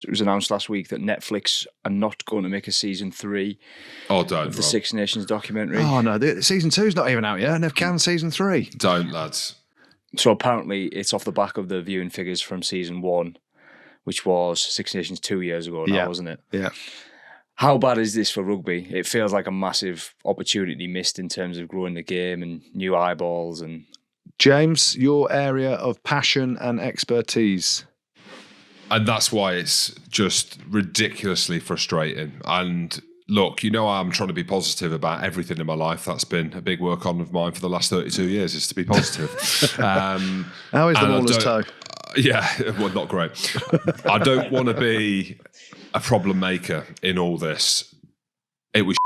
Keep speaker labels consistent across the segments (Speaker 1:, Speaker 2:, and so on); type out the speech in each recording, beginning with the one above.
Speaker 1: it was announced last week that Netflix are not going to make a season 3
Speaker 2: of the
Speaker 1: Six Nations documentary.
Speaker 3: Oh no, season 2's not even out yet, and they've canned season 3.
Speaker 2: Don't, lads.
Speaker 1: So apparently it's off the back of the viewing figures from season 1, which was Six Nations 2 years ago now, wasn't it?
Speaker 3: Yeah.
Speaker 1: How bad is this for rugby? It feels like a massive opportunity missed in terms of growing the game and new eyeballs. And
Speaker 3: James, your area of passion and expertise.
Speaker 2: And that's why it's just ridiculously frustrating. And look, I'm trying to be positive about everything in my life. That's been a big work on of mine for the last 32 years, is to be positive.
Speaker 3: How is the Waller's toe?
Speaker 2: Yeah, well, not great. I don't want to be a problem maker in all this. It was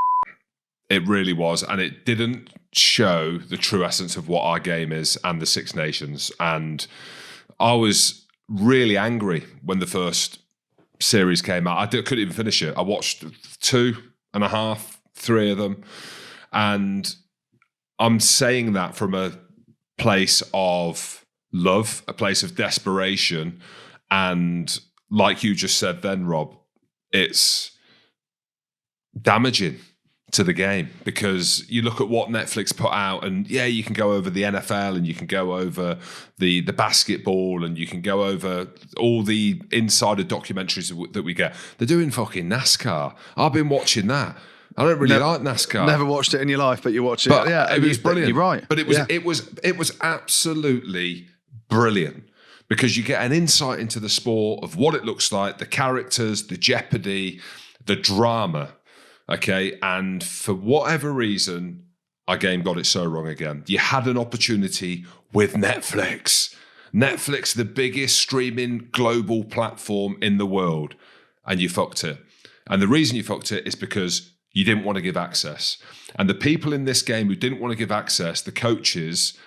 Speaker 2: it really was. And it didn't show the true essence of what our game is and the Six Nations. And I was really angry when the first series came out. I couldn't even finish it. I watched 2.5, 3 of them. And I'm saying that from a place of love, a place of desperation. And like you just said then, Rob, it's damaging to the game, because you look at what Netflix put out, and you can go over the NFL and you can go over the basketball and you can go over all the insider documentaries that we get. They're doing fucking NASCAR. I've been watching that. I don't really like NASCAR.
Speaker 3: Never watched it in your life, but you watch it.
Speaker 2: But it was brilliant.
Speaker 3: You're right.
Speaker 2: But it was absolutely brilliant, because you get an insight into the sport of what it looks like, the characters, the jeopardy, the drama. Okay, and for whatever reason, our game got it so wrong again. You had an opportunity with Netflix. Netflix, the biggest streaming global platform in the world, and you fucked it. And the reason you fucked it is because you didn't want to give access. And the people in this game who didn't want to give access, the coaches,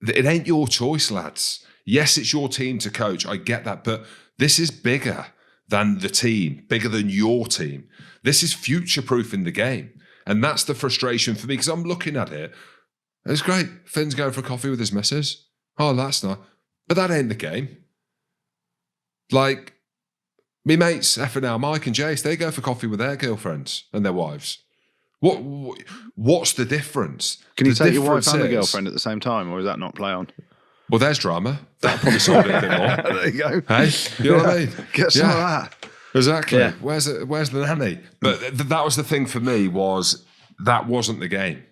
Speaker 2: it ain't your choice, lads. Yes, it's your team to coach. I get that, but this is bigger than the team, bigger than your team. This is future-proofing the game. And that's the frustration for me, because I'm looking at it. It's great. Finn's going for a coffee with his missus. Oh, that's nice. But that ain't the game. Like, me mates, FNL, Mike and Jace, they go for coffee with their girlfriends and their wives. What's the difference?
Speaker 3: Can you take your wife and the girlfriend at the same time, or is that not play on?
Speaker 2: Well, there's drama. That'll probably solve it a bit more.
Speaker 3: There you go.
Speaker 2: Hey, you know what I mean?
Speaker 3: Get some of that.
Speaker 2: Exactly.
Speaker 3: Yeah.
Speaker 2: Where's the nanny? But that was the thing for me, was that wasn't the game.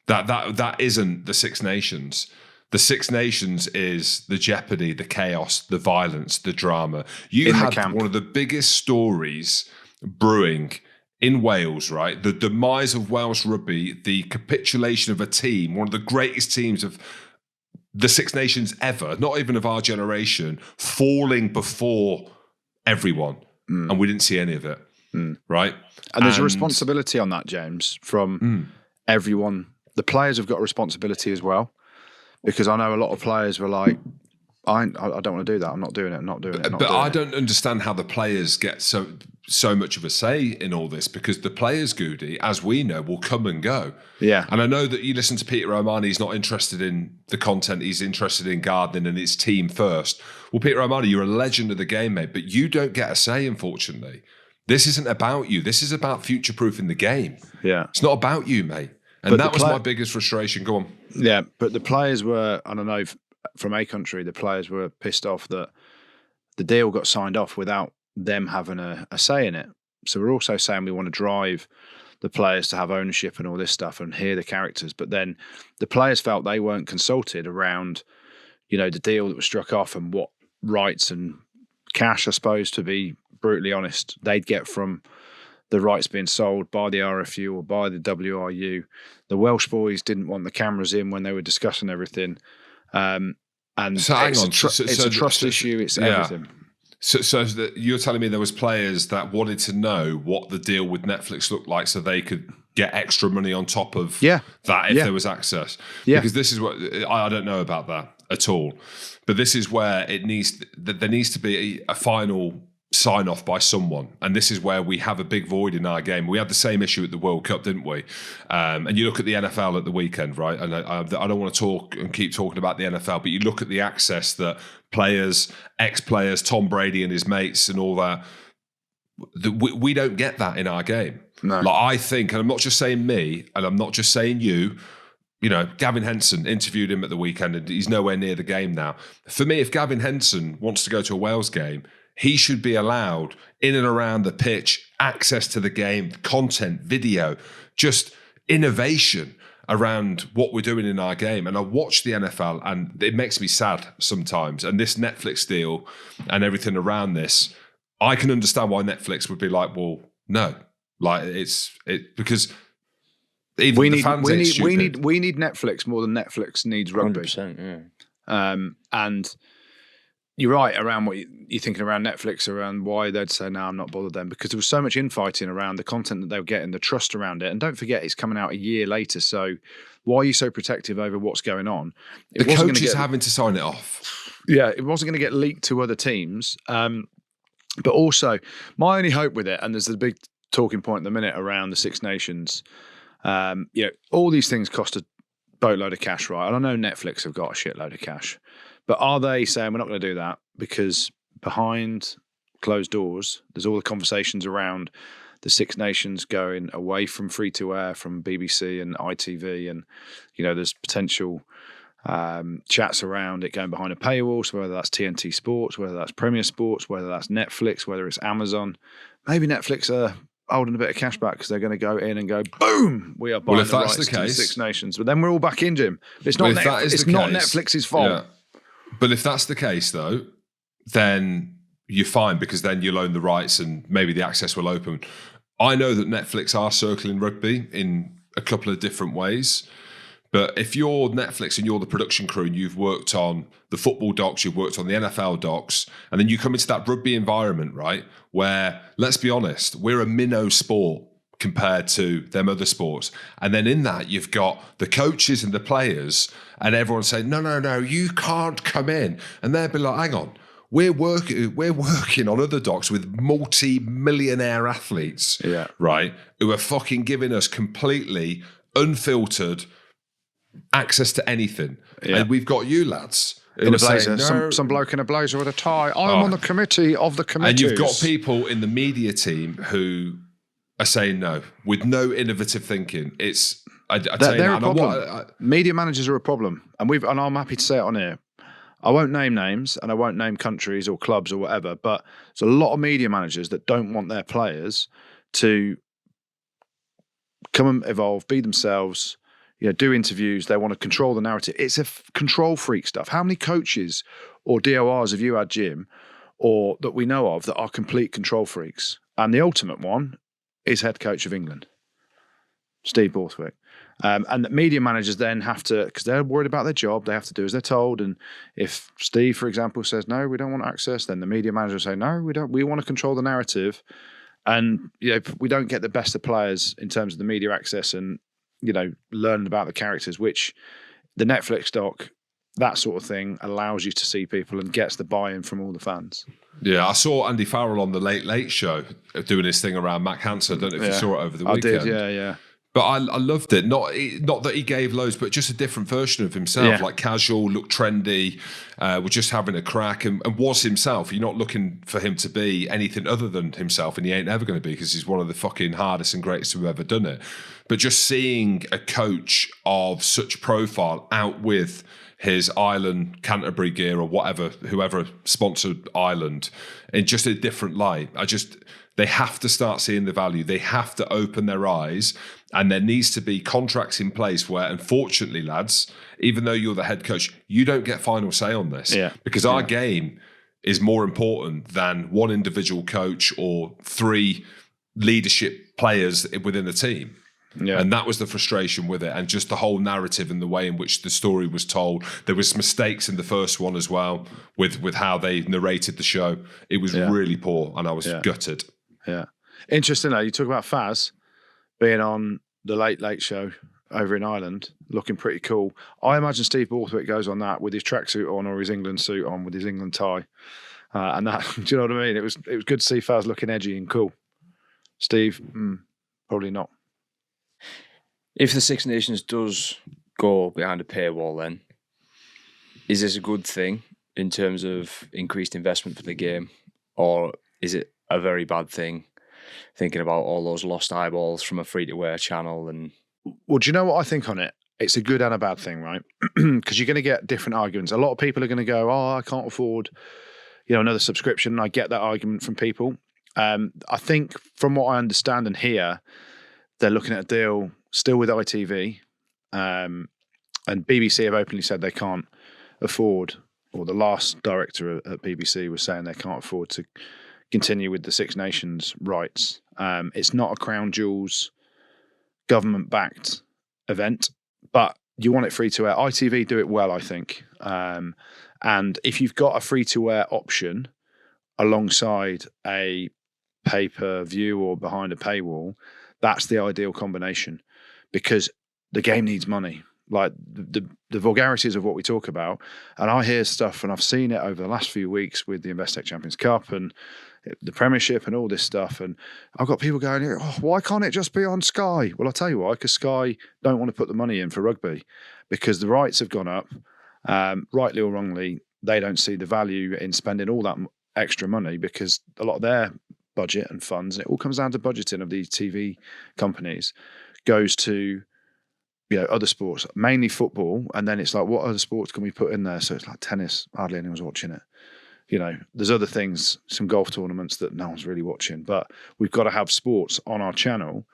Speaker 2: That isn't the Six Nations. The Six Nations is the jeopardy, the chaos, the violence, the drama. You had one of the biggest stories brewing in Wales, right? The demise of Welsh rugby, the capitulation of a team, one of the greatest teams of the Six Nations ever, not even of our generation, falling before everyone. And we didn't see any of it, right?
Speaker 3: And there's a responsibility on that, James, from everyone. The players have got a responsibility as well, because I know a lot of players were like, I don't want to do that. I'm not doing it. I'm not doing it.
Speaker 2: But I don't understand how the players get so much of a say in all this, because the players, Goodey, as we know, will come and go.
Speaker 3: Yeah.
Speaker 2: And I know that you listen to Peter O'Mahony, he's not interested in the content, he's interested in gardening and his team first. Well, Peter O'Mahony, you're a legend of the game, mate, but you don't get a say, unfortunately. This isn't about you. This is about future-proofing the game.
Speaker 3: Yeah.
Speaker 2: It's not about you, mate. And but that was my biggest frustration. Go on.
Speaker 3: Yeah, but the players were, I don't know, from a country, the players were pissed off that the deal got signed off without them having a say in it. So we're also saying we want to drive the players to have ownership and all this stuff and hear the characters. But then the players felt they weren't consulted around, the deal that was struck off and what rights and cash, I suppose, to be brutally honest, they'd get from the rights being sold by the RFU or by the WRU. The Welsh boys didn't want the cameras in when they were discussing everything. And
Speaker 2: so hang on.
Speaker 3: It's a trust issue. It's everything.
Speaker 2: So you're telling me there was players that wanted to know what the deal with Netflix looked like so they could get extra money on top of that if there was access? Yeah. Because this is what I don't know about that at all. But this is where there needs to be a final sign off by someone, and this is where we have a big void in our game. We had the same issue at the World Cup, didn't we? And you look at the NFL at the weekend, right? And I don't want to talk and keep talking about the NFL, but you look at the access that players, ex-players, Tom Brady and his mates and all that, we don't get that in our game.
Speaker 3: No.
Speaker 2: Like, I think, and I'm not just saying me, and I'm not just saying you, Gavin Henson, interviewed him at the weekend and he's nowhere near the game now. For me, if Gavin Henson wants to go to a Wales game, he should be allowed in and around the pitch, access to the game, content, video, just innovation around what we're doing in our game. And I watch the NFL and it makes me sad sometimes. And this Netflix deal and everything around this, I can understand why Netflix would be like, well, no. Like because even
Speaker 3: we
Speaker 2: the
Speaker 3: need
Speaker 2: fans
Speaker 3: we need Netflix more than Netflix needs rugby.
Speaker 1: 100%, yeah.
Speaker 3: And you're right around what you're thinking around Netflix, around why they'd say, no, I'm not bothered then, because there was so much infighting around the content that they were getting, the trust around it. And don't forget, it's coming out a year later. So why are you so protective over what's going on?
Speaker 2: The coach is having to sign it off.
Speaker 3: Yeah, it wasn't going to get leaked to other teams. But also, my only hope with it, and there's the big talking point at the minute around the Six Nations, all these things cost a boatload of cash, right? And I know Netflix have got a shitload of cash. But are they saying we're not going to do that because behind closed doors, there's all the conversations around the Six Nations going away from free-to-air, from BBC and ITV, and there's potential chats around it going behind a paywall, so whether that's TNT Sports, whether that's Premier Sports, whether that's Netflix, whether it's Amazon. Maybe Netflix are holding a bit of cash back because they're going to go in and go, boom, we are buying the rights to the Six Nations. But then we're all back in, Jim. It's not Netflix's fault.
Speaker 2: Yeah. But if that's the case, though, then you're fine, because then you'll own the rights and maybe the access will open. I know that Netflix are circling rugby in a couple of different ways. But if you're Netflix and you're the production crew and you've worked on the football docs, you've worked on the NFL docs, and then you come into that rugby environment, right, where, let's be honest, we're a minnow sport compared to them other sports. And then in that, you've got the coaches and the players and everyone saying, no, you can't come in. And they'll be like, hang on, we're working on other docs with multi-millionaire athletes, right, who are fucking giving us completely unfiltered access to anything. Yeah. And we've got you lads
Speaker 3: in a blazer, some bloke in a blazer with a tie. I'm on the committee of the committees.
Speaker 2: And you've got people in the media team who are saying no, with no innovative thinking. They're a problem.
Speaker 3: Media managers are a problem, and I'm happy to say it on here. I won't name names and I won't name countries or clubs or whatever, but there's a lot of media managers that don't want their players to come and evolve, be themselves, do interviews. They want to control the narrative. It's a control freak stuff. How many coaches or DORs have you had, Jim, or that we know of that are complete control freaks? And the ultimate one is head coach of England, Steve Borthwick. And the media managers then have to, because they're worried about their job, they have to do as they're told. And if Steve, for example, says, no, we don't want access, then the media managers say, no, we don't. We want to control the narrative. And we don't get the best of players in terms of the media access and, learning about the characters, which the Netflix doc, that sort of thing, allows you to see people and gets the buy-in from all the fans.
Speaker 2: Yeah, I saw Andy Farrell on the Late Late Show doing his thing around Matt Hansen. I don't know if you saw it over the weekend.
Speaker 3: I did, yeah.
Speaker 2: But I loved it. Not that he gave loads, but just a different version of himself, like casual, looked trendy, was just having a crack and was himself. You're not looking for him to be anything other than himself, and he ain't ever going to be, because he's one of the fucking hardest and greatest who've ever done it. But just seeing a coach of such profile out with his Ireland Canterbury gear or whatever, whoever sponsored Ireland, in just a different light. They have to start seeing the value. They have to open their eyes, and there needs to be contracts in place where, unfortunately, lads, even though you're the head coach, you don't get final say on this. Because our game is more important than one individual coach or 3 leadership players within a team. Yeah. And that was the frustration with it, and just the whole narrative and the way in which the story was told. There was mistakes in the first one as well with how they narrated the show. It was really poor, and I was gutted. Yeah.
Speaker 3: Interesting though, you talk about Faz being on the Late Late Show over in Ireland, looking pretty cool. I imagine Steve Borthwick goes on that with his tracksuit on or his England suit on with his England tie. And that, do you know what I mean? It was good to see Faz looking edgy and cool. Steve, probably not.
Speaker 1: If the Six Nations does go behind a paywall, then is this a good thing in terms of increased investment for the game, or is it a very bad thing? Thinking about all those lost eyeballs from a free-to-air channel, and
Speaker 3: well, do you know what I think on it? It's a good and a bad thing, right? Because you're going to get different arguments. A lot of people are going to go, "Oh, I can't afford, another subscription." And I get that argument from people. I think, from what I understand and hear, they're looking at a deal still with ITV, and BBC have openly said they can't afford, or the last director at BBC was saying they can't afford to continue with the Six Nations rights. It's not a Crown Jewels government-backed event, but you want it free-to-air. ITV do it well, I think. And if you've got a free-to-air option alongside a pay-per-view or behind a paywall, that's the ideal combination, because the game needs money. Like the vulgarities of what we talk about, and I hear stuff, and I've seen it over the last few weeks with the Investec Champions Cup and the Premiership and all this stuff, and I've got people going, "Oh, why can't it just be on Sky?" Well, I'll tell you why, because Sky don't want to put the money in for rugby, because the rights have gone up, rightly or wrongly. They don't see the value in spending all that extra money, because a lot of their budget and funds, and it all comes down to budgeting of these TV companies, goes to other sports, mainly football, and then it's like, what other sports can we put in there? So it's like tennis, hardly anyone's watching it. There's other things, some golf tournaments that no one's really watching, but we've got to have sports on our channel,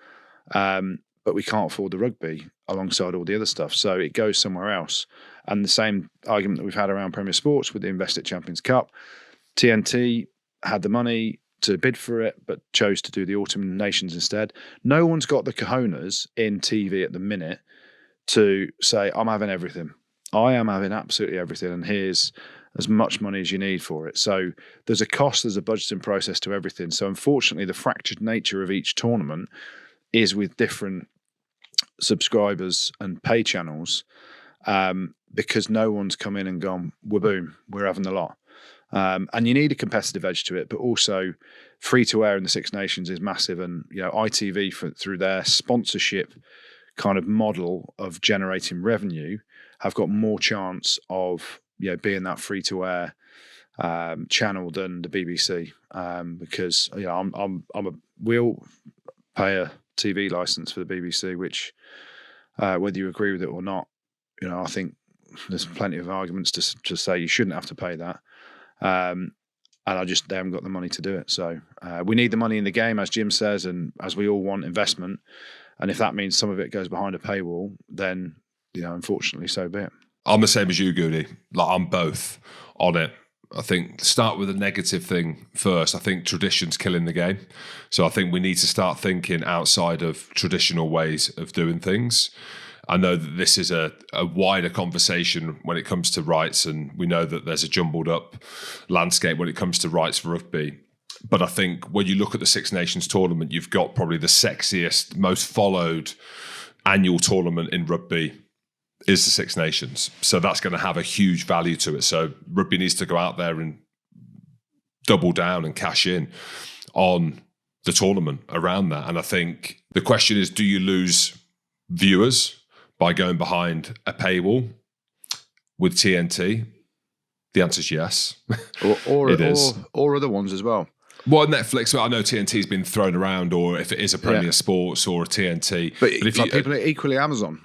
Speaker 3: but we can't afford the rugby alongside all the other stuff, so it goes somewhere else. And the same argument that we've had around Premier Sports with the Investec Champions Cup, TNT had the money to bid for it, but chose to do the Autumn Nations instead. No one's got the cojones in TV at the minute to say, I'm having everything. I am having absolutely everything, and here's as much money as you need for it. So there's a cost, there's a budgeting process to everything. So unfortunately, the fractured nature of each tournament is with different subscribers and pay channels, because no one's come in and gone, boom, we're having the lot. And you need a competitive edge to it, but also free-to-air in the Six Nations is massive. And ITV, through their sponsorship kind of model of generating revenue, have got more chance of being that free-to-air channel than the BBC, because we all pay a TV license for the BBC, which whether you agree with it or not, I think there's plenty of arguments to say you shouldn't have to pay that. And they haven't got the money to do it. So we need the money in the game, as Jim says, and as we all want investment. And if that means some of it goes behind a paywall, then, unfortunately, so be it.
Speaker 2: I'm the same as you, Goody. Like, I'm both on it. I think start with a negative thing first. I think tradition's killing the game. So I think we need to start thinking outside of traditional ways of doing things. I know that this is a wider conversation when it comes to rights, and we know that there's a jumbled up landscape when it comes to rights for rugby. But I think when you look at the Six Nations tournament, you've got probably the sexiest, most followed annual tournament in rugby is the Six Nations. So that's going to have a huge value to it. So rugby needs to go out there and double down and cash in on the tournament around that. And I think the question is, do you lose viewers by going behind a paywall with TNT? The answer is yes.
Speaker 3: Or
Speaker 2: it is.
Speaker 3: Or other ones as well.
Speaker 2: Well, Netflix, I know TNT's been thrown around, or if it is a Premier Sports or a TNT.
Speaker 3: But if people are equally Amazon,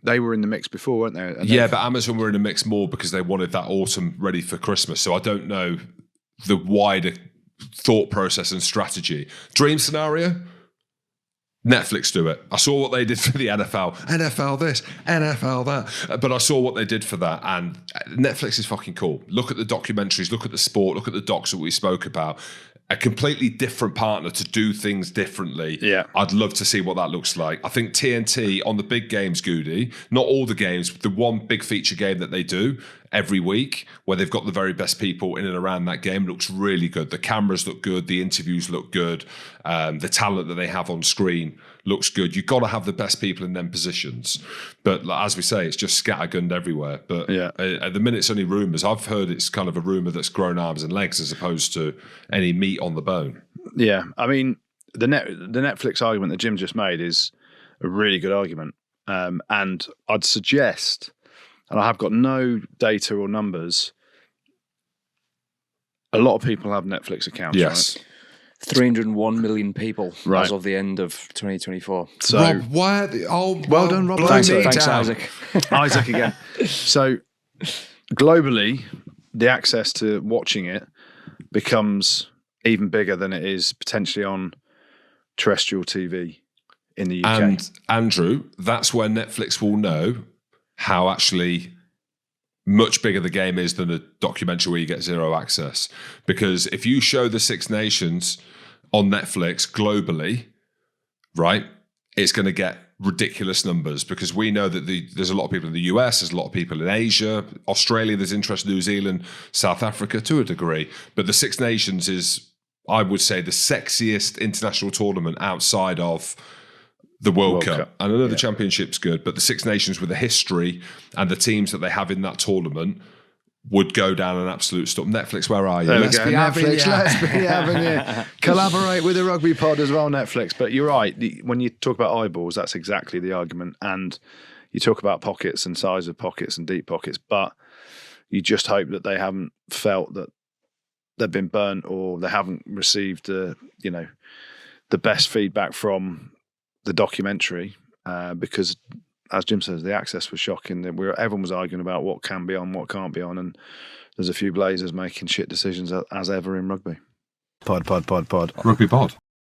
Speaker 3: they were in the mix before, weren't they? And
Speaker 2: but Amazon were in the mix more because they wanted that autumn ready for Christmas. So I don't know the wider thought process and strategy. Dream scenario? Netflix do it. I saw what they did for the NFL. NFL this, NFL that. But I saw what they did for that. And Netflix is fucking cool. Look at the documentaries, look at the sport, look at the docs that we spoke about. A completely different partner to do things differently.
Speaker 3: Yeah.
Speaker 2: I'd love to see what that looks like. I think TNT on the big games, Goody, not all the games, the one big feature game that they do, every week, where they've got the very best people in and around that game. It looks really good. The cameras look good. The interviews look good. The talent that they have on screen looks good. You've got to have the best people in them positions. But as we say, it's just scattergunned everywhere. But at the minute, it's only rumours. I've heard it's kind of a rumour that's grown arms and legs as opposed to any meat on the bone.
Speaker 3: Yeah, I mean, the Netflix argument that Jim just made is a really good argument. And I'd suggest, and I have got no data or numbers, a lot of people have Netflix accounts,
Speaker 2: Yes.
Speaker 3: right?
Speaker 1: 301 million people
Speaker 3: Right.
Speaker 1: as of the end of 2024.
Speaker 3: So,
Speaker 2: Rob, why are the
Speaker 3: well done, Rob.
Speaker 2: blow
Speaker 3: Thanks,
Speaker 2: me
Speaker 1: Thanks,
Speaker 2: down.
Speaker 1: Isaac.
Speaker 3: Isaac again. So, globally, the access to watching it becomes even bigger than it is potentially on terrestrial TV in the UK.
Speaker 2: And Andrew, that's where Netflix will know how actually much bigger the game is than a documentary where you get zero access. Because if you show the Six Nations on Netflix globally, right, it's going to get ridiculous numbers, because we know that there's a lot of people in the US, there's a lot of people in Asia, Australia, there's interest in New Zealand, South Africa to a degree. But the Six Nations is, I would say, the sexiest international tournament outside of the World Cup. And I know the Championship's good, but the Six Nations with the history and the teams that they have in that tournament would go down an absolute storm. Netflix, where are you?
Speaker 3: There we
Speaker 2: Let's
Speaker 3: go.
Speaker 2: be having
Speaker 3: Netflix,
Speaker 2: you.
Speaker 3: let's be having you. Collaborate with the Rugby Pod as well, Netflix. But you're right. When you talk about eyeballs, that's exactly the argument. And you talk about pockets and size of pockets and deep pockets, but you just hope that they haven't felt that they've been burnt, or they haven't received the best feedback from the documentary, because, as Jim says, the access was shocking. Everyone was arguing about what can be on, what can't be on, and there's a few Blazers making shit decisions as ever in rugby. Pod.
Speaker 2: Rugby Pod.